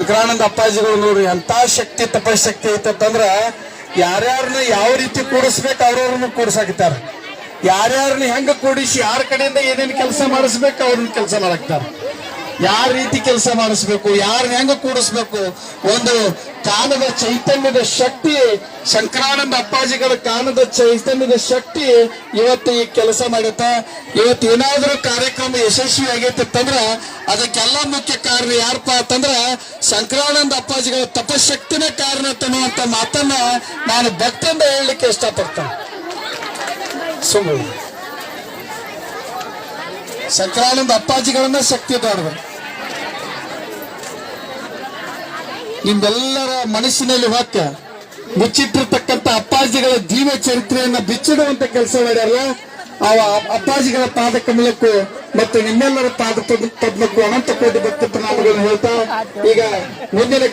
ಶಂಕರಾನಂದ ಅಪ್ಪಾಜಿಗಳು ನೋಡ್ರಿ ಎಂತ ಶಕ್ತಿ ತಪಶಕ್ತಿ ಐತಂದ್ರ ಯಾರ್ಯಾರನ್ನ ಯಾವ ರೀತಿ ಕೂಡಿಸ್ಬೇಕು ಅವ್ರವ್ರನ್ನ ಕೂಡಿಸಾಕಿತಾರ. ಯಾರ್ಯಾರನ್ನ ಹೆಂಗ ಕೂಡಿಸಿ ಯಾರ ಕಡೆಯಿಂದ ಏನೇನು ಕೆಲಸ ಮಾಡಿಸ್ಬೇಕು ಅವ್ರನ್ನ ಕೆಲಸ ಮಾಡಾಕ್ತಾರ. ಯಾರ ರೀತಿ ಕೆಲಸ ಮಾಡಿಸ್ಬೇಕು, ಯಾರನ್ನ ಹೆಂಗ ಕೂಡಿಸ್ಬೇಕು, ಒಂದು ಕಾಲದ ಚೈತನ್ಯದ ಶಕ್ತಿ, ಶಂಕರಾನಂದ ಅಪ್ಪಾಜಿಗಳ ಕಾಲದ ಚೈತನ್ಯದ ಶಕ್ತಿ ಇವತ್ತು ಈ ಕೆಲಸ ಮಾಡತ್ತ. ಇವತ್ತು ಏನಾದ್ರೂ ಕಾರ್ಯಕ್ರಮ ಯಶಸ್ವಿ ಆಗೈತಂದ್ರ ಅದಕ್ಕೆಲ್ಲ ಮುಖ್ಯ ಕಾರಣ ಯಾರಪ್ಪ ಅಂತಂದ್ರ ಶಂಕರಾನಂದ ಅಪ್ಪಾಜಿಗಳ ತಪಶಕ್ತಿನೇ ಕಾರಣ ಅನ್ನುವಂತ ಮಾತನ್ನ ನಾನು ಭಕ್ತಿಯಿಂದ ಹೇಳಲಿಕ್ಕೆ ಇಷ್ಟಪಡ್ತೇನೆ. ಸುಮ್ಮನೆ ಶಂಕರಾನಂದ ಅಪ್ಪಾಜಿಗಳನ್ನ ಶಕ್ತಿ ದೊಡ್ಡದು. ನಿಮ್ಮೆಲ್ಲರ ಮನಸ್ಸಿನಲ್ಲಿ ಹೊಕ್ಕ ಮುಚ್ಚಿಟ್ಟಿರ್ತಕ್ಕಂಥ ಅಪ್ಪಾಜಿಗಳ ಜೀವ ಚರಿತ್ರೆಯನ್ನ ಬಿಚ್ಚಿಡುವಂತ ಕೆಲಸ ಮಾಡ್ಯಾರಲ್ಲ, ಆ ಅಪ್ಪಾಜಿಗಳ ಪಾದ ಕಮಲಕ್ಕೂ ಮತ್ತು ನಿಮ್ಮೆಲ್ಲರ ಪಾದ ಪದ್ಮಕ್ಕೂ ಅನಂತ ಕೋಟಿ ಭಕ್ತಿ ಪ್ರಣಾಮಗಳನ್ನು ಹೇಳ್ತಾ ಈಗ ಮುಂದಿನ